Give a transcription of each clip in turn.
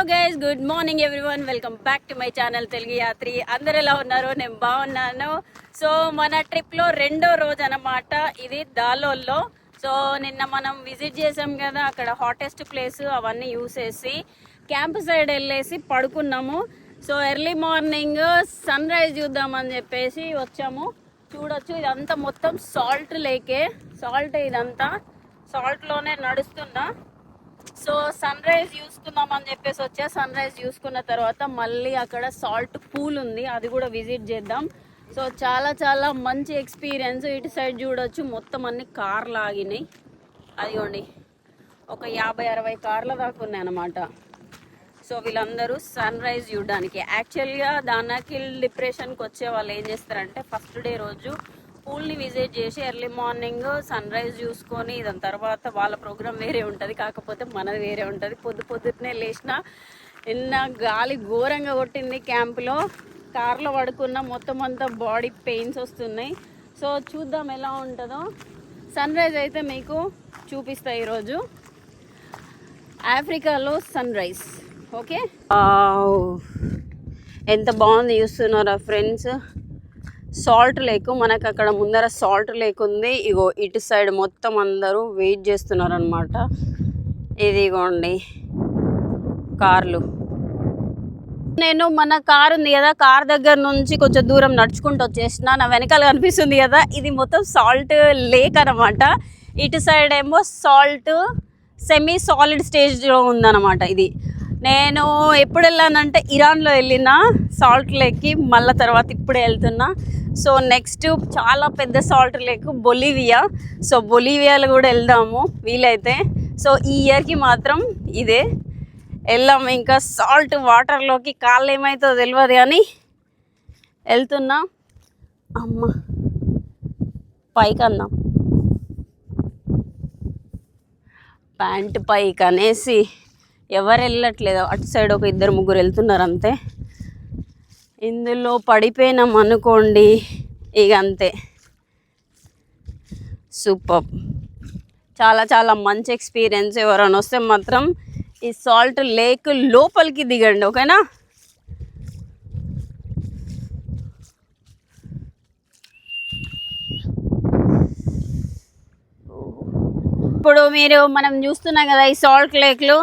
Guys, good morning everyone. Welcome back to my channel Telugu Yatri. అందరు ఎలా ఉన్నారు? నేను బాగున్నాను. సో మన ట్రిప్లో రెండో రోజు అన్నమాట ఇది, దాలోల్లో. సో నిన్న మనం విజిట్ చేసాం కదా, అక్కడ హాటెస్ట్ ప్లేస్ అవన్నీ యూస్ చేసి క్యాంప్ సైడ్ వెళ్ళేసి పడుకున్నాము. So early morning sunrise చూద్దామని చెప్పేసి వచ్చాము. చూడొచ్చు, ఇదంతా మొత్తం సాల్ట్ లేకే, సాల్ట్ ఇదంతా సాల్ట్లోనే నడుస్తున్నా. సో సన్ రైజ్ చూసుకుందామని చెప్పేసి వచ్చా. సన్ రైజ్ చూసుకున్న తర్వాత మళ్ళీ అక్కడ సాల్ట్ పూల్ ఉంది, అది కూడా విజిట్ చేద్దాం. సో చాలా చాలా మంచి ఎక్స్పీరియన్స్. ఇటు సైడ్ చూడొచ్చు, మొత్తం అన్ని కార్లు ఆగినాయి. అదిగోండి, ఒక 50-60 కార్ల దాకా ఉన్నాయి అన్నమాట. సో వీళ్ళందరూ సన్ రైజ్ చూడడానికి. యాక్చువల్గా దానాకిల్ డిప్రెషన్కి వచ్చే వాళ్ళు ఏం చేస్తారంటే, ఫస్ట్ డే రోజు పూల్ని విజిట్ చేసి ఎర్లీ మార్నింగ్ సన్ రైజ్ చూసుకొని దాని తర్వాత వాళ్ళ ప్రోగ్రామ్ వేరే ఉంటుంది, కాకపోతే మనది వేరే ఉంటుంది. పొద్దున్నే లేచిన నిన్న గాలి ఘోరంగా కొట్టింది క్యాంప్లో. కార్లో పడుకున్న మొత్తం అంతా బాడీ పెయిన్స్ వస్తున్నాయి. సో చూద్దాం ఎలా ఉంటుందో. సన్ రైజ్ అయితే మీకు చూపిస్తా ఈరోజు. ఆఫ్రికాలో సన్ రైజ్. ఓకే, ఎంత బాగుంది చూస్తున్నారా ఫ్రెండ్స్. సాల్ట్ లేక్, మనకు అక్కడ ముందర సాల్ట్ లేక్ ఉంది. ఇగో ఇటు సైడ్ మొత్తం అందరూ వెయిట్ చేస్తున్నారు అనమాట. ఇదిగోండి కార్లు. నేను మన కార్ ఉంది కదా, కార్ దగ్గర నుంచి కొంచెం దూరం నడుచుకుంటూ వచ్చేసిన. నా వెనకాల కనిపిస్తుంది కదా, ఇది మొత్తం సాల్ట్ లేక్ అనమాట. ఇటు సైడ్ ఏమో సాల్ట్ సెమీ సాలిడ్ స్టేజ్లో ఉందన్నమాట. ఇది నేను ఎప్పుడు వెళ్ళానంటే ఇరాన్లో వెళ్ళిన సాల్ట్ లేక్కి, మళ్ళీ తర్వాత ఇప్పుడే వెళ్తున్నా. సో నెక్స్ట్ చాలా పెద్ద సాల్ట్ లేక్ బొలీవియా. సో బొలీవియాలో కూడా వెళ్దాము వీలైతే. సో ఈ ఇయర్కి మాత్రం ఇదే వెళ్ళాము. ఇంకా సాల్ట్ వాటర్లోకి కాళ్ళు ఏమవుతుందో తెలియదు కానీ వెళ్తున్నా. అమ్మ పైకి అందాం, ప్యాంట్ పైకి అనేసి ఎవరు వెళ్ళట్లేదు. అటు సైడ్ ఒక 2-3 వెళ్తున్నారు అంతే. ఇందులో పడిపోయినాం అనుకోండి, ఇక అంతే. సూపర్, చాలా చాలా మంచి ఎక్స్పీరియన్స్. ఎవరైనా వస్తే మాత్రం ఈ సాల్ట్ లేక్ లోపలికి దిగండి, ఓకేనా. ఇప్పుడు మనం చూస్తున్నాం కదా ఈ సాల్ట్ లేక్లు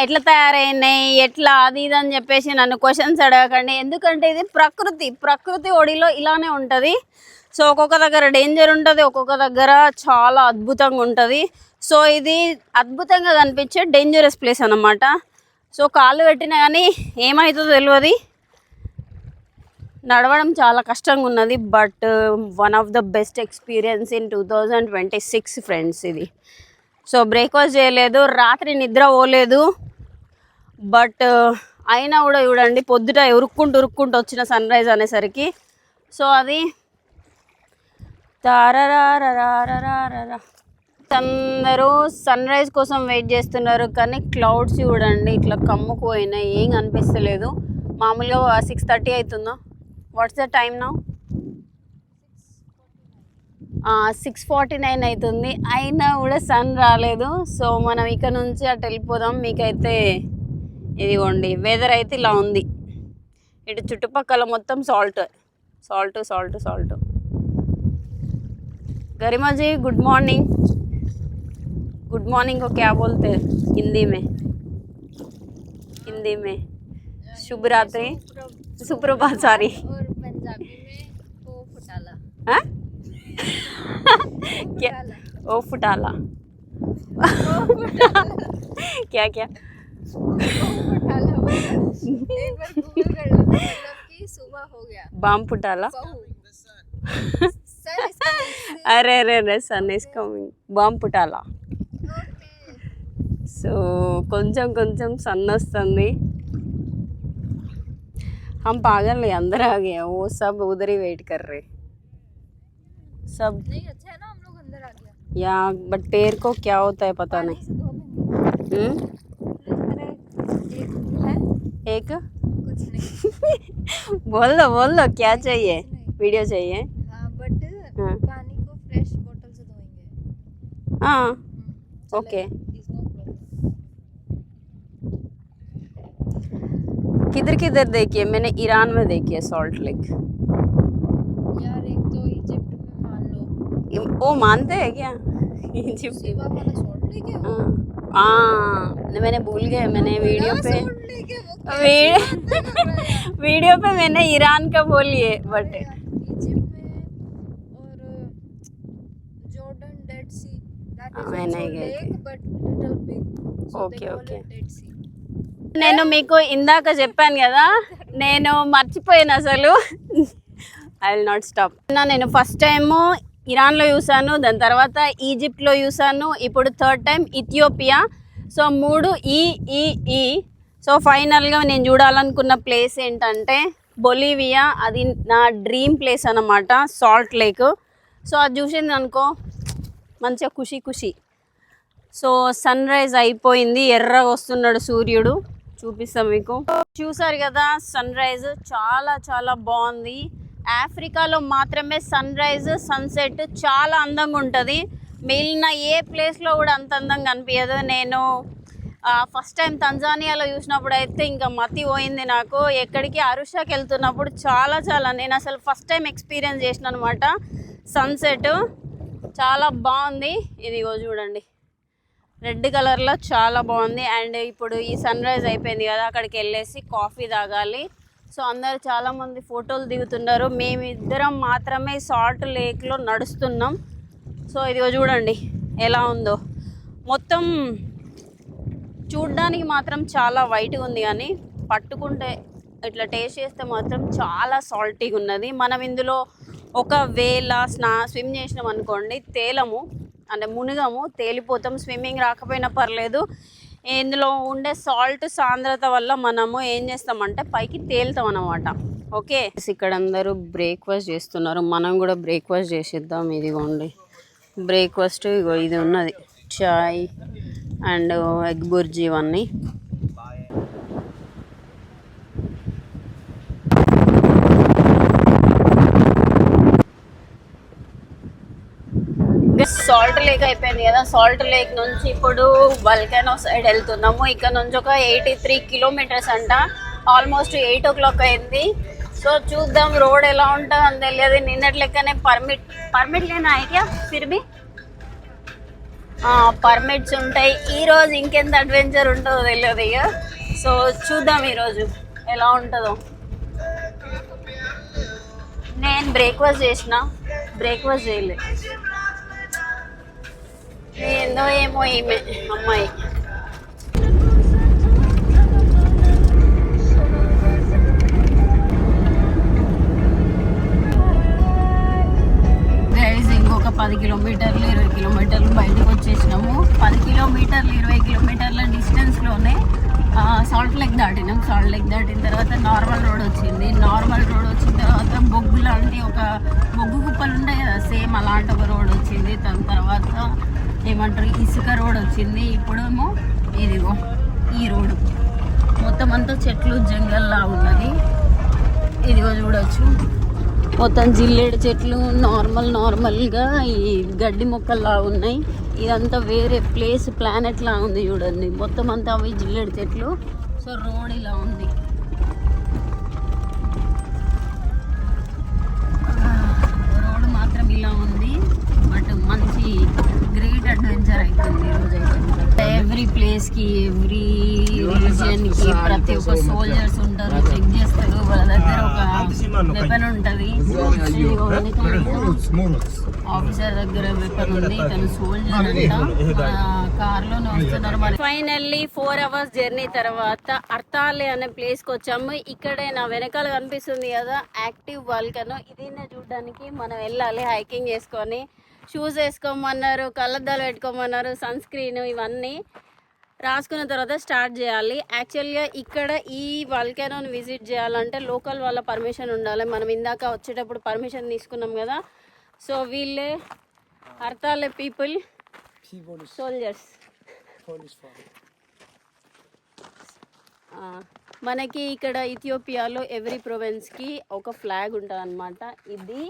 ఎట్లా తయారైనాయి, ఎట్లా అది ఇది అని చెప్పేసి నన్ను క్వశ్చన్స్ అడగకండి. ఎందుకంటే ఇది ప్రకృతి ఒడిలో ఇలానే ఉంటుంది. సో ఒక్కొక్క దగ్గర డేంజర్ ఉంటుంది, ఒక్కొక్క దగ్గర చాలా అద్భుతంగా ఉంటుంది. సో ఇది అద్భుతంగా కనిపించే డేంజరస్ ప్లేస్ అన్నమాట. సో కాళ్ళు పెట్టినా కానీ ఏమవుతుందో తెలియదు, నడవడం చాలా కష్టంగా ఉన్నది. But one of the best experience in 2026 friends ఇది. సో బ్రేక్ఫాస్ట్ చేయలేదు, రాత్రి నిద్ర పోలేదు. బట్ అయినా కూడా చూడండి, పొద్దుట ఉరుక్కుంటూ వచ్చిన సన్ రైజ్ అనేసరికి. సో అది తారరారరారరారరా. అందరూ సన్ రైజ్ కోసం వెయిట్ చేస్తున్నారు, కానీ క్లౌడ్స్ చూడండి ఇట్లా కమ్ముకుపోయినాయి, ఏం కనిపిస్తలేదు. మామూలుగా 6:30 అవుతుందా? What's the time now? 6:49 అవుతుంది, అయినా కూడా సన్ రాలేదు. సో మనం ఇక్కడ నుంచి అటు వెళ్ళిపోదాం. మీకైతే ఇదిగోండి వెదర్ అయితే ఇలా ఉంది. ఇటు చుట్టుపక్కల మొత్తం సాల్ట్ సాల్ట్ సాల్ట్ సాల్ట్. गरिमा जी गुड मॉर्निंग को क्या बोलते हैं हिंदी में? शुभ रात्रि, सुप्रभात. सॉरी, और पंजाबी में ओ फुटाला. हाँ क्या? ओ फुटाला क्या क्या? एक बार गूगल कर लो, मतलब कि सुबह हो गया. बाम फुटाला. अरे सन इज कमिंग. బాంబ్ పుటాలా. సో కొంచెం సన్ వస్తుంది. हम पागल है, अंदर आ गए. वो सब उधर ही वेट कर रहे सब. नहीं अच्छा है ना, हम लोग अंदर आ गया. या बट पैर को क्या होता है पता नहीं. एक कुछ नहीं. बोल दो क्या चाहिए? वीडियो चाहिए. हाँ बट पानी को फ्रेश बोतल से धोएंगे. हाँ ओके. किधर किधर देखी है? मैंने ईरान में देखी है सॉल्ट लेक। यार एक तो इजिप्ट में मान लो, वो मानते हैं क्या इजिप्ट? सिवा वाला सॉल्ट लेक है वो। मैंने भूल गया, मैंने वीडियो बड़ा पे सॉल्ट लेक है वो, कैसी बातें कर रहा है यार। वीडियो पे मैंने ईरान का बोली है बट अरे यार, इजिप्ट में और Jordan dead sea, that is मैं आल्सो नहीं गई lake but little big, so they okay call okay. It dead sea. నేను మీకు ఇందాక చెప్పాను కదా, నేను మర్చిపోయాను అసలు. I will not stop. నేను ఫస్ట్ టైము ఇరాన్లో చూసాను, దాని తర్వాత ఈజిప్ట్లో చూసాను, ఇప్పుడు థర్డ్ టైం ఇథియోపియా. సో 3 ఈ. సో ఫైనల్గా నేను చూడాలనుకున్న ప్లేస్ ఏంటంటే బొలీవియా. అది నా డ్రీమ్ ప్లేస్ అన్నమాట, సాల్ట్ లేక్. సో అది చూసింది అనుకో మంచిగా ఖుషి. సో సన్ రైజ్ అయిపోయింది, ఎర్రగా వస్తున్నాడు సూర్యుడు, చూపిస్తాం మీకు. చూసారు కదా సన్ రైజ్, చాలా బాగుంది. ఆఫ్రికాలో మాత్రమే సన్ రైజ్ సన్సెట్ చాలా అందంగా ఉంటుంది, మిగిలిన ఏ ప్లేస్లో కూడా అంత అందంగా అనిపించదు. నేను ఫస్ట్ టైం తంజానియాలో చూసినప్పుడు అయితే ఇంకా మతి పోయింది నాకు. ఎక్కడికి అరుషాకి వెళ్తున్నప్పుడు చాలా నేను అసలు ఫస్ట్ టైం ఎక్స్పీరియన్స్ చేసిన అనమాట సన్సెట్. చాలా బాగుంది. ఇదిగో చూడండి రెడ్ కలర్లో చాలా బాగుంది. అండ్ ఇప్పుడు ఈ సన్ రైజ్ అయిపోయింది కదా, అక్కడికి వెళ్ళేసి కాఫీ తాగాలి. సో అందరు చాలామంది ఫోటోలు దిగుతున్నారు, మేమిద్దరం మాత్రమే సాల్ట్ లేక్లో నడుస్తున్నాం. సో ఇదిగో చూడండి ఎలా ఉందో. మొత్తం చూడ్డానికి మాత్రం చాలా వైట్గా ఉంది, కానీ పట్టుకుంటే ఇట్లా టేస్ట్ చేస్తే మాత్రం చాలా సాల్టీగా ఉన్నది. మనం ఇందులో ఒకవేళ స్విమ్ చేసినాం అనుకోండి తేలము, అంటే మునిగము, తేలిపోతాం. స్విమ్మింగ్ రాకపోయినా పర్లేదు, ఇందులో ఉండే సాల్ట్ సాంద్రత వల్ల మనము ఏం చేస్తామంటే పైకి తేలుతాం అన్నమాట. ఓకే, ఇక్కడ అందరూ బ్రేక్ఫాస్ట్ చేస్తున్నారు, మనం కూడా బ్రేక్ఫాస్ట్ చేసేద్దాం. ఇదిగోండి బ్రేక్ఫాస్ట్, ఇగో ఇది ఉన్నది చాయ్ అండ్ ఎగ్ బుర్జీ ఇవన్నీ. సాల్ట్ లేక్ అయిపోయింది కదా, సాల్ట్ లేక్ నుంచి ఇప్పుడు వల్కానో సైడ్ వెళ్తున్నాము. ఇక్కడ నుంచి ఒక 83 కిలోమీటర్స్ అంట. ఆల్మోస్ట్ 8 o'clock అయింది. సో చూద్దాం రోడ్ ఎలా ఉంటుందో అని తెలియదు. నిన్నటి లెక్కనే పర్మిట్ లేనా ఐక్యా ఫిర్బీ పర్మిట్స్ ఉంటాయి. ఈరోజు ఇంకెంత అడ్వెంచర్ ఉంటుందో తెలియదు ఇక. సో చూద్దాం ఈరోజు ఎలా ఉంటుందో. నేను బ్రేక్ఫాస్ట్ చేయలే, ఏందో ఏమో ఈమె అమ్మాయి. ఇంకొక 10 కిలోమీటర్లు 20 కిలోమీటర్లు బయటకు వచ్చేసినాము. 10 కిలోమీటర్లు 20 కిలోమీటర్ల డిస్టెన్స్లోనే సాల్ట్ లేక్ దాటినాం. సాల్ట్ లేక్ దాటిన తర్వాత నార్మల్ రోడ్ వచ్చింది. నార్మల్ రోడ్ వచ్చిన తర్వాత బొగ్గు లాంటి ఒక బొగ్గు కుప్పలు ఉంటాయి కదా, సేమ్ అలాంటి ఒక రోడ్ వచ్చింది. దాని తర్వాత ఏమంటారు ఇసుక రోడ్ వచ్చింది. ఇప్పుడేమో ఇదిగో ఈ రోడ్డు మొత్తం అంతా చెట్లు జంగల్లా ఉన్నది. ఇదిగో చూడవచ్చు మొత్తం జిల్లేడు చెట్లు నార్మల్గా ఈ గడ్డి మొక్కల్లా ఉన్నాయి. ఇదంతా వేరే ప్లేస్, ప్లానెట్ లా ఉంది చూడండి. మొత్తం అంతా అవి జిల్లేడు చెట్లు. సో రోడ్ ఇలా ఉంది. రోడ్ మాత్రం ఇలా ఉంది, బట్ మంచి గ్రేట్ అడ్వెంచర్ అవుతుంది ఈరోజు అయితే. ఎవ్రీ ప్లేస్కి ఎవ్రీ రీజియన్కి ప్రతి ఒక్క సోల్జర్స్ ఉంటారు, చెక్ చేస్తారు. వాళ్ళ దగ్గర ఒక వెపన్ ఉంటుంది. ఆఫీసర్ దగ్గర వెపన్ ఉంది, తను సోల్జర్ అంట. కార్లోనే వస్తున్నారు. మరి ఫైనల్లీ 4 hours జర్నీ తర్వాత అర్తాలే అనే ప్లేస్కి వచ్చాము. ఇక్కడే నా వెనకాల కనిపిస్తుంది కదా యాక్టివ్ వాల్కనో, ఇది చూడడానికి మనం వెళ్ళాలి. హైకింగ్ చేసుకొని షూస్ వేసుకోమన్నారు, కళ్ళద్దాలు పెట్టుకోమన్నారు, సన్ స్క్రీన్ ఇవన్నీ రాసుకున్న తర్వాత స్టార్ట్ చేయాలి. యాక్చువల్గా ఇక్కడ ఈ వాల్కనోని విజిట్ చేయాలంటే లోకల్ వాళ్ళ పర్మిషన్ ఉండాలి. మనం ఇందాక వచ్చేటప్పుడు పర్మిషన్ తీసుకున్నాం కదా. సో వీళ్ళే అర్తాలే పీపుల్, సోల్జర్స్. మనకి ఇక్కడ ఇథియోపియాలో ఎవ్రీ ప్రొవిన్స్కి ఒక ఫ్లాగ్ ఉంటుంది అన్నమాట. ఇది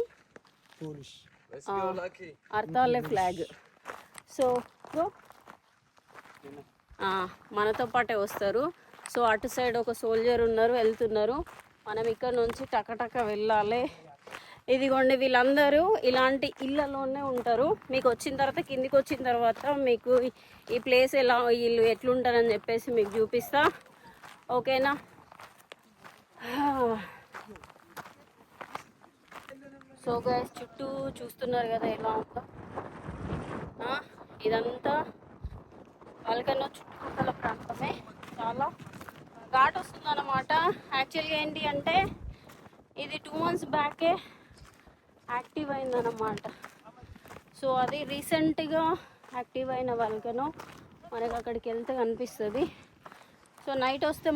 అర్తాలే ఫ్లాగ్. సో మనతో పాటే వస్తారు. సో అటు సైడ్ ఒక సోల్జర్ ఉన్నారు, వెళ్తున్నారు. మనం ఇక్కడ నుంచి టకటక వెళ్ళాలి. ఇదిగోండి, వీళ్ళందరూ ఇలాంటి ఇళ్ళలోనే ఉంటారు. మీకు వచ్చిన తర్వాత, కిందికి వచ్చిన తర్వాత మీకు ఈ ప్లేస్ ఎలా, వీళ్ళు ఎట్లుంటారని చెప్పేసి మీకు చూపిస్తా. ఓకేనా? సో గైస్, చుట్టూ చూస్తున్నారు కదా ఎలా ఉందో. ఇదంతా వాళ్ళకన్నా చుట్టుపక్కల ప్రాంతమే. చాలా ఘాట్ వస్తుంది అన్నమాట. యాక్చువల్గా ఏంటి అంటే ఇది 2 months బ్యాకే యాక్టివ్ అయిందన్నమాట. సో అది రీసెంట్గా యాక్టివ్ అయిన వాళ్ళకనో మనకు అక్కడికి వెళ్తే కనిపిస్తుంది. సో నైట్ వస్తే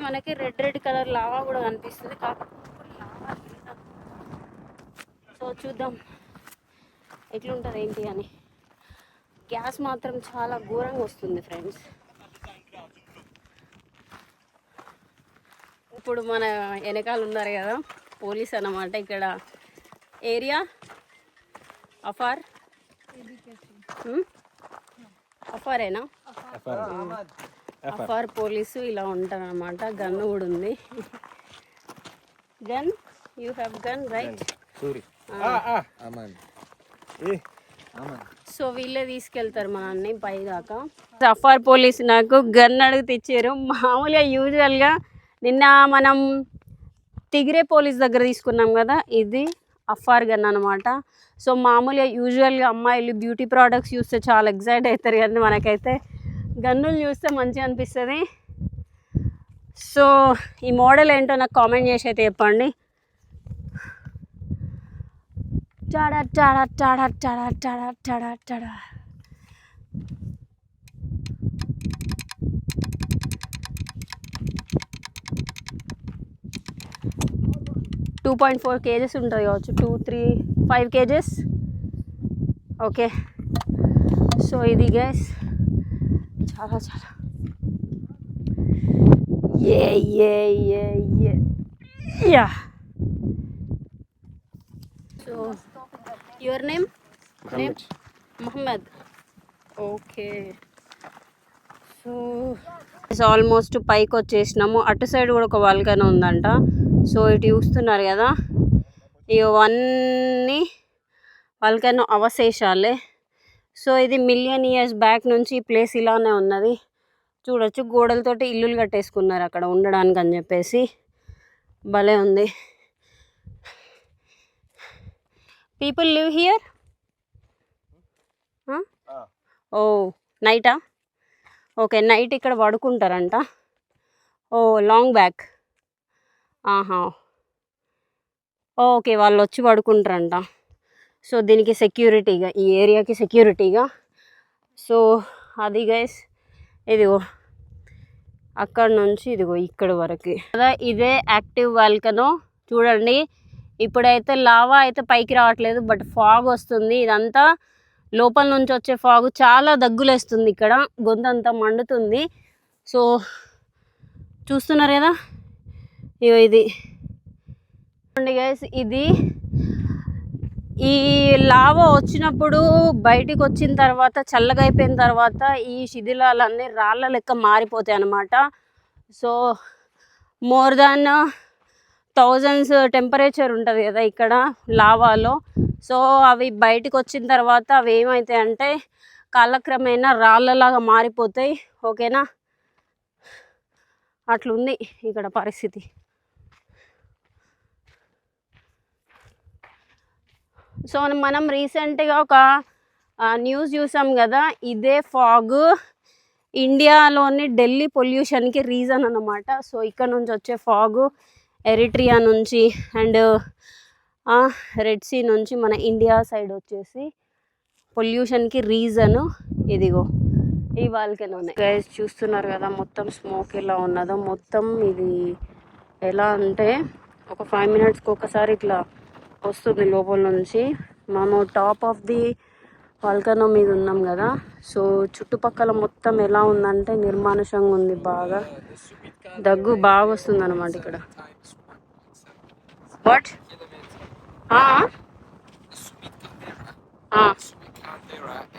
మనకి రెడ్ కలర్ లావా కూడా కనిపిస్తుంది. కాకపోతే లావా లేదా. సో చూద్దాం ఎట్లుంటుంది ఏంటి అని. గ్యాస్ మాత్రం చాలా ఘోరంగా వస్తుంది ఫ్రెండ్స్. ఇప్పుడు మన వెనకాల ఉన్నారు కదా పోలీస్ అన్నమాట. ఇక్కడ ఏరియా అఫారేనా? అఫార్ పోలీసు ఇలా ఉంటారు అనమాట. గన్ కూడా ఉంది. Gun, you have gun right? So వీళ్ళే తీసుకెళ్తారు మనల్ని పై దాకా. అఫార్ పోలీస్ నాకు గన్ అడిగితే ఇచ్చారు. మామూలుగా యూజువల్గా నిన్న మనం తిగిరే పోలీస్ దగ్గర తీసుకున్నాం కదా, ఇది అఫార్ గన్ అనమాట. సో మామూలుగా యూజువల్గా అమ్మాయిలు బ్యూటీ ప్రోడక్ట్స్ చూస్తే చాలా ఎక్సైట్ అవుతారు కానీ మనకైతే గన్నులు చూస్తే మంచిగా అనిపిస్తుంది. సో ఈ మోడల్ ఏంటో నాకు కామెంట్ చేసి అయితే చెప్పండి. Tada tada tada tada tada tada tada. 2.4 kgs ఉంటుంది కావచ్చు. 2, 3, 5 kgs. ఓకే, సో ఇది గైస్ చాలా చాలా yeah. So your name? Mohammed. Okay, so almost పైకి వచ్చేసినాము. అటు సైడ్ కూడా ఒక వాల్కనో ఉందంట. సో ఇటు చూస్తున్నారు కదా, ఇవన్నీ వాల్కనో అవశేషాలే. సో ఇది మిలియన్ ఇయర్స్ బ్యాక్ నుంచి ఈ ప్లేస్ ఇలానే ఉన్నది. చూడొచ్చు, గోడలతోటి ఇల్లులు కట్టేసుకున్నారు అక్కడ ఉండడానికి అని చెప్పేసి. భలే ఉంది. People live here. ఓ నైటా? ఓకే, నైట్ ఇక్కడ పడుకుంటారంట. Oh long back. ఆహా, ఓకే, వాళ్ళు వచ్చి పడుకుంటారంట. సో దీనికి సెక్యూరిటీగా, ఈ ఏరియాకి సెక్యూరిటీగా. సో అది గైస్, ఇదిగో అక్కడ నుంచి ఇదిగో ఇక్కడ వరకు కదా, ఇదే యాక్టివ్ వాల్కనో. చూడండి, ఇప్పుడైతే లావా అయితే పైకి రావట్లేదు, బట్ ఫాగ్ వస్తుంది. ఇదంతా లోపల నుంచి వచ్చే ఫాగ్. చాలా దగ్గులేస్తుంది ఇక్కడ, గొంతంతా మండుతుంది. సో చూస్తున్నారు కదా, ఇగో ఇది చూడండి గైస్. ఇది ఈ లావా వచ్చినప్పుడు బయటికి వచ్చిన తర్వాత, చల్లగా అయిపోయిన తర్వాత ఈ శిథిలాలన్నీ రాళ్ళ లెక్క మారిపోతాయి అన్నమాట. So more than 1000s temperature ఉంటుంది కదా ఇక్కడ లావాలో. సో అవి బయటికి వచ్చిన తర్వాత అవి ఏమవుతాయి అంటే కాలక్రమేణా రాళ్ళలాగా మారిపోతాయి. ఓకేనా? అట్లుంది ఇక్కడ పరిస్థితి. సో మనం రీసెంట్గా ఒక న్యూస్ చూసాం కదా, ఇదే ఫాగ్ ఇండియాలోని ఢిల్లీ పొల్యూషన్కి రీజన్ అన్నమాట. సో ఇక్కడ నుంచి వచ్చే ఫాగు ఎరిట్రియా నుంచి అండ్ రెడ్ సీ నుంచి మన ఇండియా సైడ్ వచ్చేసి పొల్యూషన్కి రీజను ఇదిగో ఈ వాల్కెనోనే. గైస్ చూస్తున్నారు కదా మొత్తం స్మోక్ ఎలా ఉన్నదో. మొత్తం ఇది ఎలా అంటే ఒక 5 minutesకి ఒకసారి ఇట్లా వస్తుంది లోపల నుంచి. మనం టాప్ ఆఫ్ ది వాల్కనో మీద ఉన్నాం కదా. సో చుట్టుపక్కల మొత్తం ఎలా ఉందంటే నిర్మానుషంగా ఉంది. బాగా దగ్గు బాగా వస్తుంది అనమాట ఇక్కడ. What?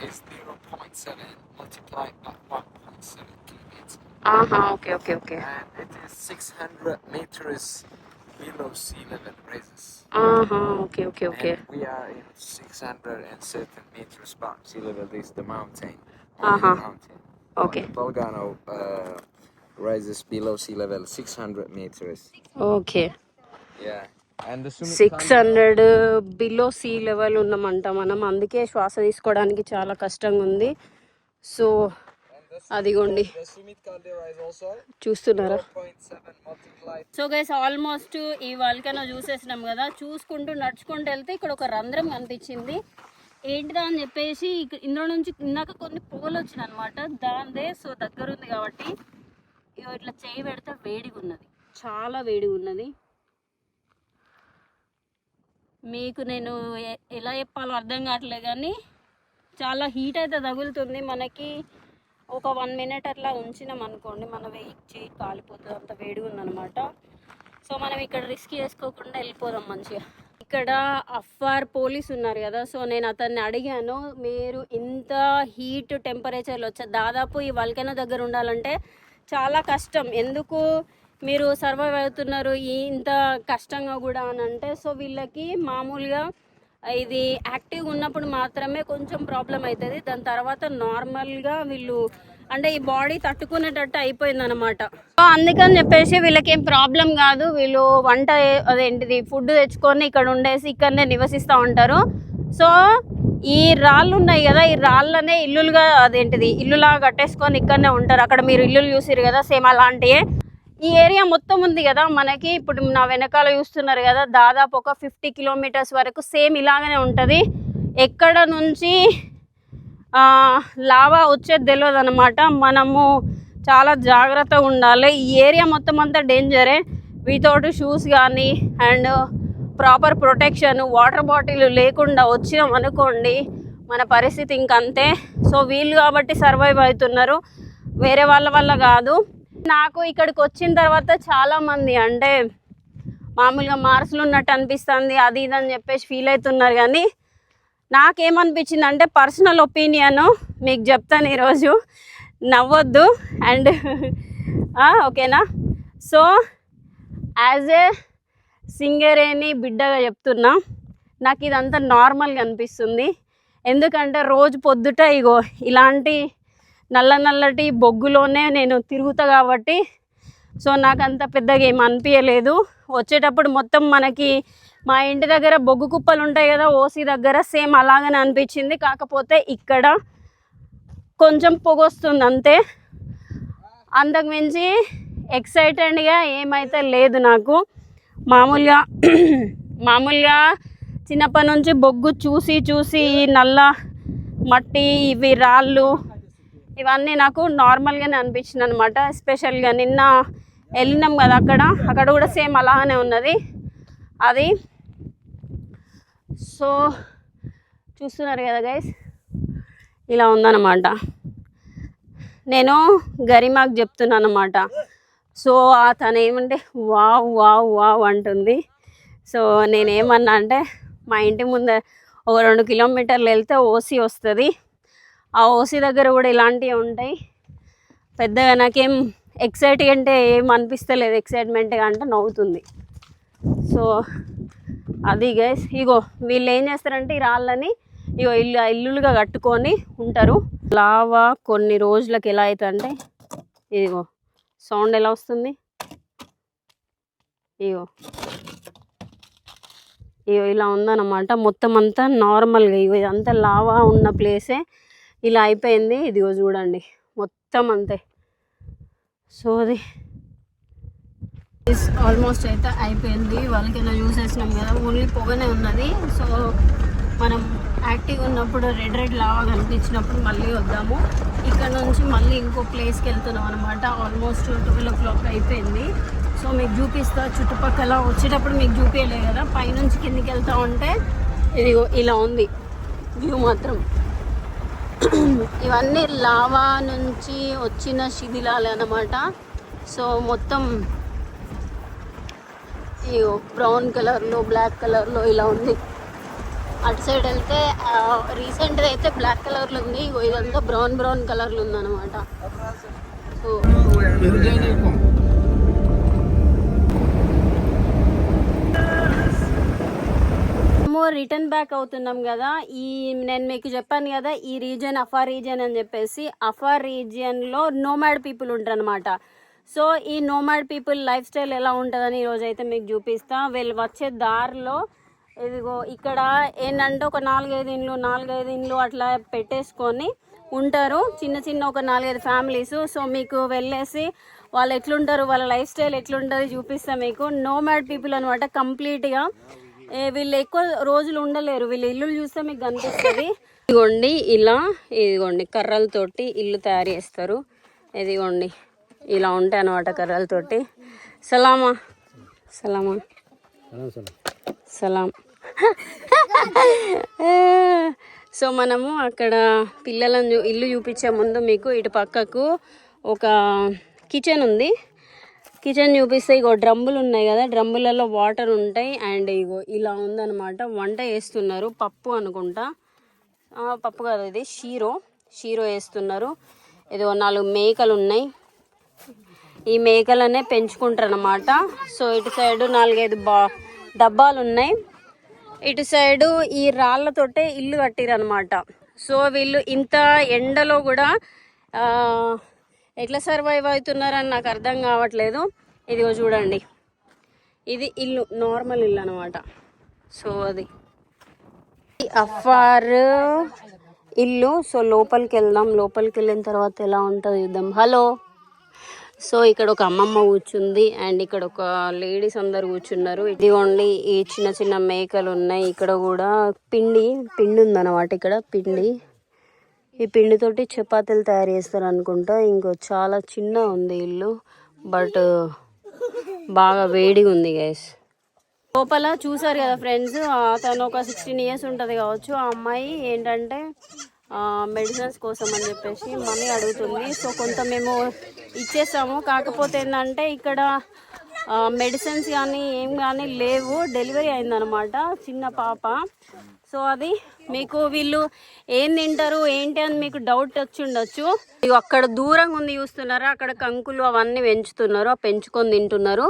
Is 0.7 multiplied by 1.7. Okay okay okay. And it is 600 meters below sea level raises. Okay okay okay. And we are in 600 and certain meters above sea level. This is the mountain. Uh-huh. Mountain. Okay. The Bolgano rises below sea level 600 meters. Okay. Yeah. And the Summit 600 below sea level ఉన్నామంట మనం, అందుకే శ్వాస తీసుకోవడానికి చాలా కష్టంగా ఉంది. So అదిగోండి The Summit caldera is also చూస్తున్నారా. 0.7 multiplied. సో గైస్ ఆల్మోస్ట్ ఈ వాల్కనో చూసేసినాం కదా. చూసుకుంటూ నడుచుకుంటూ వెళ్తే ఇక్కడ ఒక రంధ్రం కనిపించింది. ఏంటిదా అని చెప్పేసి ఇందులో నుంచి ఇందాక కొన్ని పొగలు వచ్చినాయి అనమాట దాందే. సో దగ్గర ఉంది కాబట్టి ఇట్లా చేయి పెడితే వేడిగా ఉన్నది, చాలా వేడిగా ఉన్నది. మీకు నేను ఎలా చెప్పాలో అర్థం కావట్లేదు కానీ చాలా హీట్ అయితే తగులుతుంది. మనకి ఒక 1 minute అట్లా ఉంచినాం అనుకోండి, మన చేయి కాలిపోతుంది, అంత వేడిగా ఉందన్నమాట. సో మనం ఇక్కడ రిస్క్ చేసుకోకుండా వెళ్ళిపోదాం మంచిగా. ఇక్కడ అఫ్వార్ పోలీస్ ఉన్నారు కదా, సో నేను అతన్ని అడిగాను, మీరు ఇంత హీట్ టెంపరేచర్లో దాదాపు ఈ వల్కనో దగ్గర ఉండాలంటే చాలా కష్టం, ఎందుకు మీరు సర్వైవ్ అవుతున్నారు ఇంత కష్టంగా కూడా అని అంటే, సో వీళ్ళకి మామూలుగా ఇది యాక్టివ్గా ఉన్నప్పుడు మాత్రమే కొంచెం ప్రాబ్లం అవుతుంది, దాని తర్వాత నార్మల్గా వీళ్ళు అంటే ఈ బాడీ తట్టుకునేటట్టు అయిపోయిందనమాట. సో అందుకని చెప్పేసి వీళ్ళకి ఏం ప్రాబ్లం కాదు, వీళ్ళు వంట అదేంటిది ఫుడ్ తెచ్చుకొని ఇక్కడ ఉండేసి ఇక్కడనే నివసిస్తూ ఉంటారు. సో ఈ రాళ్ళు ఉన్నాయి కదా, ఈ రాళ్ళనే ఇల్లులుగా అదేంటిది ఇల్లులాగా కట్టేసుకొని ఇక్కడనే ఉంటారు. అక్కడ మీరు ఇల్లులు చూసిరు కదా, సేమ్ అలాంటివే. ఈ ఏరియా మొత్తం ఉంది కదా మనకి, ఇప్పుడు నా వెనకాల చూస్తున్నారు కదా, దాదాపు ఒక 50 kilometers వరకు సేమ్ ఇలాగనే ఉంటుంది. ఎక్కడ నుంచి లావా వచ్చేది తెలియదు అనమాట. మనము చాలా జాగ్రత్తగా ఉండాలి. ఈ ఏరియా మొత్తం అంతా డేంజరే. వితౌట్ షూస్ కానీ and proper protection, water bottle లేకుండా వచ్చినాం అనుకోండి మన పరిస్థితి ఇంకంతే. సో వీళ్ళు కాబట్టి సర్వైవ్ అవుతున్నారు, వేరే వాళ్ళ వల్ల కాదు. నాకు ఇక్కడికి వచ్చిన తర్వాత చాలామంది అంటే మామూలుగా మార్సులు ఉన్నట్టు అనిపిస్తుంది అది ఇది అని చెప్పేసి ఫీల్ అవుతున్నారు, కానీ నాకేమనిపించింది అంటే పర్సనల్ ఒపీనియన్ మీకు చెప్తాను ఈరోజు, నవ్వొద్దు అండ్ ఓకేనా. సో యాజ్ ఏ సింగరేణి బిడ్డగా చెప్తున్నా, నాకు ఇదంతా నార్మల్గా అనిపిస్తుంది. ఎందుకంటే రోజు పొద్దుట ఇగో ఇలాంటి నల్లటి బొగ్గులోనే నేను తిరుగుతా కాబట్టి సో నాకు అంత పెద్దగా ఏం అనిపించలేదు. వచ్చేటప్పుడు మొత్తం మనకి మా ఇంటి దగ్గర బొగ్గు కుప్పలు ఉంటాయి కదా ఓసి దగ్గర, సేమ్ అలాగనే అనిపించింది. కాకపోతే ఇక్కడ కొంచెం పొగొస్తుంది అంతే, అంతకు మించి ఎక్సైటెడ్గా ఏమైతే లేదు నాకు. మామూలుగా చిన్నప్పటి నుంచి బొగ్గు చూసి నల్ల మట్టి ఇవి రాళ్ళు ఇవన్నీ నాకు నార్మల్గానే అనిపించింది అనమాట. ఎస్పెషల్గా నిన్న వెళ్ళినాం కదా అక్కడ కూడా సేమ్ అలానే ఉన్నది అది. సో చూస్తున్నారు కదా గైస్, ఇలా ఉందన్నమాట. నేను గరిమాకు చెప్తున్నాను అనమాట. సో తను ఏమంటే వావ్ వావ్ వావ్ అంటుంది. సో నేనేమన్నా అంటే మా ఇంటి ముందు ఒక 2 kilometers వెళ్తే ఓసి వస్తుంది, ఆ ఓసి దగ్గర కూడా ఇలాంటివి ఉంటాయి. పెద్దగా నాకేం ఎక్సైటింగ్ అంటే ఏం అనిపిస్తలేదు, ఎక్సైట్మెంట్గా అంటే నవ్వుతుంది. సో అది గైస్, ఇగో వీళ్ళు ఏం చేస్తారంటే ఈ రాళ్ళని ఇగో ఇల్లులుగా కట్టుకొని ఉంటారు. లావా కొన్ని రోజులకి ఎలా అవుతుందంటే ఇదిగో సౌండ్ ఎలా వస్తుంది, ఇగో ఇలా ఉందన్నమాట. మొత్తం అంతా నార్మల్గా ఇగో ఇదంతా లావా ఉన్న ప్లేసే ఇలా అయిపోయింది. ఇదిగో చూడండి మొత్తం అంతే. సో అది ఆల్మోస్ట్ అయితే అయిపోయింది. వాళ్ళకైనా చూసేసినాం కదా, ఓన్లీ పొగనే ఉన్నది. సో మనం యాక్టివ్గా ఉన్నప్పుడు రెడ్ లావా కనిపించినప్పుడు మళ్ళీ వద్దాము. ఇక్కడ నుంచి మళ్ళీ ఇంకో ప్లేస్కి వెళ్తున్నాం అనమాట. ఆల్మోస్ట్ 12 o'clock అయిపోయింది. సో మీకు చూపిస్తా చుట్టుపక్కల, వచ్చేటప్పుడు మీకు చూపించలేదు కదా, పైనుంచి కిందికి వెళ్తా ఉంటే ఇది ఇలా ఉంది వ్యూ మాత్రం. ఇవన్నీ లావా నుంచి వచ్చిన శిథిలాలు అన్నమాట. సో మొత్తం బ్రౌన్ కలర్లో బ్లాక్ కలర్లో ఇలా ఉంది. అటు సైడ్ వెళ్తే రీసెంట్గా అయితే బ్లాక్ కలర్లో ఉంది, ఇదంతా బ్రౌన్ కలర్లో ఉందన్నమాట. సో రిటర్న్ బ్యాక్ అవుతున్నాం కదా. నేను మీకు చెప్పాను కదా ఈ రీజియన్ అఫార్ రీజియన్ అని చెప్పేసి. అఫార్ రీజియన్లో నోమాడ్ పీపుల్ ఉంటారు అనమాట. సో ఈ నోమాడ్ పీపుల్ లైఫ్ స్టైల్ ఎలా ఉంటుందని ఈరోజు అయితే మీకు చూపిస్తా. వీళ్ళు వచ్చే దారిలో ఇదిగో ఇక్కడ ఏంటంటే ఒక 4-5 ఇండ్లు అట్లా పెట్టేసుకొని ఉంటారు. చిన్న చిన్న ఒక 4-5 ఫ్యామిలీస్. సో మీకు వెళ్ళేసి వాళ్ళు ఎట్లుంటారు, వాళ్ళ లైఫ్ స్టైల్ ఎట్లుంటుంది చూపిస్తా మీకు. నోమాడ్ పీపుల్ అనమాట కంప్లీట్గా. వీళ్ళు ఎక్కువ రోజులు ఉండలేరు. వీళ్ళ ఇల్లులు చూస్తే మీకు కనిపిస్తుంది. ఇదిగోండి ఇదిగోండి కర్రలతోటి ఇల్లు తయారు చేస్తారు. ఇదిగోండి ఇలా ఉంటాయి అన్నమాట కర్రలతోటి. సలామా సలామా సలాం. సో మనము అక్కడ పిల్లలను ఇల్లు చూపించే ముందు మీకు ఇటు పక్కకు ఒక కిచెన్ ఉంది. కిచెన్ చూపిస్తే ఇగో డ్రమ్ములు ఉన్నాయి కదా, డ్రమ్ములలో వాటర్ ఉంటాయి. అండ్ ఇగో ఇలా ఉందన్నమాట. వంట వేస్తున్నారు, పప్పు అనుకుంటా, పప్పు కాదు ఇది షీరో వేస్తున్నారు. ఇదిగో 4 మేకలు ఉన్నాయి. ఈ మేకలనే పెంచుకుంటారు అన్నమాట. సో ఇటు సైడు 4-5 డబ్బాలు ఉన్నాయి. ఇటు సైడు ఈ రాళ్ళతోటే ఇల్లు కట్టిరు అనమాట. సో వీళ్ళు ఇంత ఎండలో కూడా ఎట్లా సర్వైవ్ అవుతున్నారని నాకు అర్థం కావట్లేదు. ఇదిగో చూడండి, ఇది ఇల్లు, నార్మల్ ఇల్లు అనమాట. సో అది అఫార్ ఇల్లు. సో లోపలికి వెళ్దాం. లోపలికి వెళ్ళిన తర్వాత ఎలా ఉంటుంది చూద్దాం. హలో. సో ఇక్కడ ఒక అమ్మమ్మ కూర్చుంది అండ్ ఇక్కడ ఒక లేడీస్ అందరు కూర్చున్నారు. ఇదిగోండి ఈ చిన్న చిన్న మేకలు ఉన్నాయి. ఇక్కడ కూడా పిండి ఉందన్నమాట. ఇక్కడ ఈ పిండితోటి చపాతీలు తయారు చేస్తారు అనుకుంటా. ఇంకో చాలా చిన్న ఉంది ఇల్లు, బట్ బాగా వేడిగా ఉంది గైస్. లోపల చూసారు కదా ఫ్రెండ్స్, తను ఒక 16 ఇయర్స్ ఉంటుంది కావచ్చు. ఆ అమ్మాయి ఏంటంటే మెడిసిన్స్ కోసం అని చెప్పేసి మనీ అడుగుతుంది. సో కొంత మేము ఇచ్చేసాము. కాకపోతే ఏంటంటే ఇక్కడ మెడిసిన్స్ కానీ ఏం కానీ లేవు. డెలివరీ అయిందనమాట చిన్న పాప. సో అది మీకు వీళ్ళు ఏం తింటారు ఏంటి అని మీకు డౌట్ వచ్చి ఉండొచ్చు. అక్కడ దూరంగా ఉంది చూస్తున్నారా, అక్కడ కంకులు అవన్నీ పెంచుతున్నారు, పెంచుకొని తింటున్నారు.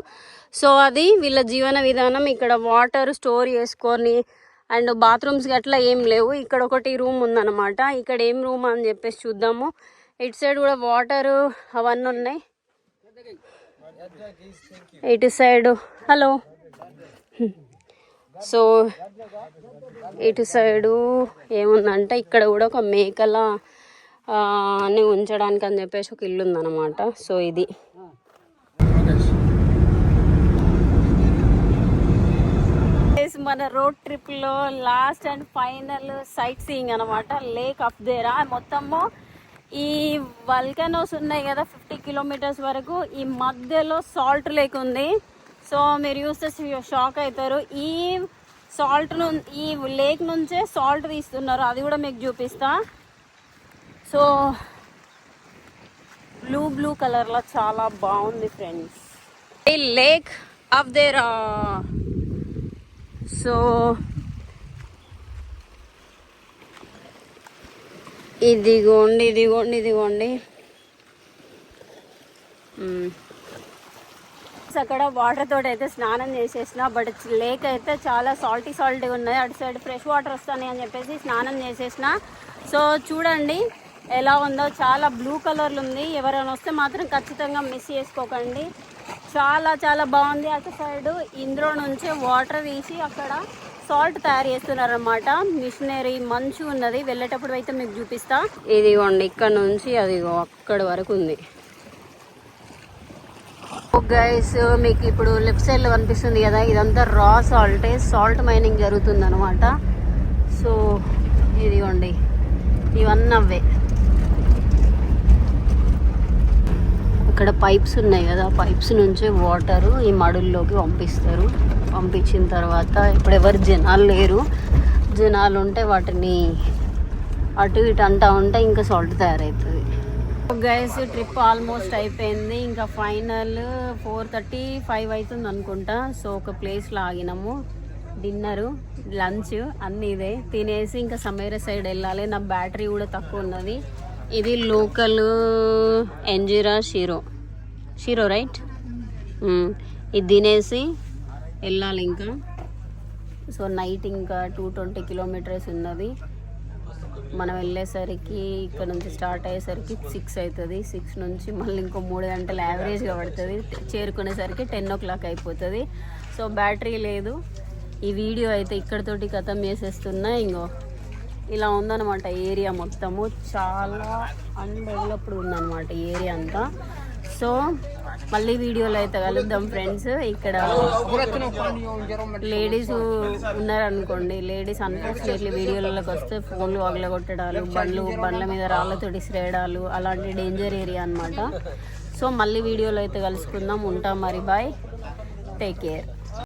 సో అది వీళ్ళ జీవన విధానం. ఇక్కడ వాటర్ స్టోర్ చేసుకొని అండ్ బాత్రూమ్స్ గట్లా ఏం లేవు. ఇక్కడ ఒకటి రూమ్ ఉందన్నమాట. ఇక్కడ ఏం రూమ్ అని చెప్పేసి చూద్దాము. ఇటు సైడ్ కూడా వాటర్ అవన్నీ ఉన్నాయి. ఇటు సైడ్ హలో. సో ఇటు సైడు ఏముందంటే ఇక్కడ కూడా ఒక మేకల అని ఉంచడానికి అని చెప్పేసి ఒక ఇల్లు ఉందన్నమాట. సో ఇది మన రోడ్ ట్రిప్లో last and final sight seeing అనమాట. లేక్ అప్దేరా. మొత్తము ఈ వల్కనోస్ ఉన్నాయి కదా 50 కిలోమీటర్స్ వరకు. ఈ మధ్యలో సాల్ట్ లేక్ ఉంది. సో మీరు చూస్తే షాక్ అవుతారు. ఈ ఈ లేక్ నుంచే సాల్ట్ తీస్తున్నారు. అది కూడా మీకు చూపిస్తా. సో బ్లూ కలర్లో చాలా బాగుంది ఫ్రెండ్స్ ఈ లేక్ అప్దేరా. సో ఇదిగోండి అక్కడ వాటర్ తోటి అయితే స్నానం చేసేసిన. బట్ లేక్ అయితే చాలా సాల్టీగా ఉన్నది. అటు సైడ్ ఫ్రెష్ వాటర్ వస్తాయి అని చెప్పేసి స్నానం చేసేసిన. సో చూడండి ఎలా ఉందో, చాలా బ్లూ కలర్లు ఉంది. ఎవరైనా వస్తే మాత్రం ఖచ్చితంగా మిస్ చేసుకోకండి. చాలా బాగుంది. అటు సైడ్ ఇందులో నుంచి వాటర్ తీసి అక్కడ సాల్ట్ తయారు చేస్తున్నారన్నమాట. మిషనరీ మంచి ఉన్నది. వెళ్ళేటప్పుడు అయితే మీకు చూపిస్తా. ఇదిగోండి ఇక్కడ నుంచి అదిగో అక్కడి వరకు ఉంది గైస్. మీకు ఇప్పుడు లెఫ్ట్ సైడ్ లో కనిపిస్తుంది కదా, ఇదంతా రా సాల్ట్ మైనింగ్ జరుగుతుంది అనమాట. సో ఇదిగోండి ఇవన్నీ అవే. ఇక్కడ పైప్స్ ఉన్నాయి కదా, పైప్స్ నుంచే వాటర్ ఈ మడుల్లోకి పంపిస్తారు. పంపించిన తర్వాత ఇప్పుడు ఎవరు జనాలు లేరు. జనాలు ఉంటే వాటిని అటు ఇటు అంటా ఉంటే ఇంకా సాల్ట్ తయారవుతుంది. గైస్ ట్రిప్ ఆల్మోస్ట్ అయిపోయింది. ఇంకా ఫైనల్ 4:35 అవుతుంది అనుకుంటా. సో ఒక ప్లేస్లో ఆగినాము. డిన్నరు లంచ్ అన్నీ ఇదే తినేసి ఇంకా సమేర సైడ్ వెళ్ళాలి. నా బ్యాటరీ కూడా తక్కువ ఉన్నది. ఇది లోకల్ ఎంజిరా షీరో షీరో రైట్. ఇది తినేసి వెళ్ళాలి ఇంకా. సో నైట్ ఇంకా 220 కిలోమీటర్స్ ఉన్నది. మనం వెళ్ళేసరికి ఇక్కడ నుంచి స్టార్ట్ అయ్యేసరికి 6 అవుతుంది. 6 నుంచి మళ్ళీ ఇంకో 3 గంటలు యావరేజ్గా పడుతుంది. చేరుకునేసరికి 10 o'clock అయిపోతుంది. సో బ్యాటరీ లేదు. ఈ వీడియో అయితే ఇక్కడితోటి ఖతం చేసేస్తున్నా. ఇంకో ఇలా ఉందన్నమాట ఏరియా మొత్తము. చాలా అన్డెవలప్డ్ ఉందన్నమాట ఏరియా అంతా. సో మళ్ళీ వీడియోలో అయితే కలుద్దాం ఫ్రెండ్స్. ఇక్కడ లేడీస్ ఉన్నారనుకోండి, లేడీస్ అన్ఫార్చునేట్లీ వీడియోలలోకి వస్తే ఫోన్లు పగలగొట్టడాలు, బండ్ల మీద రాళ్ళతోటి శ్రేయడాలు, అలాంటి డేంజర్ ఏరియా అన్నమాట. సో మళ్ళీ వీడియోలో అయితే కలుసుకుందాం. ఉంటాం మరి, బాయ్, టేక్ కేర్.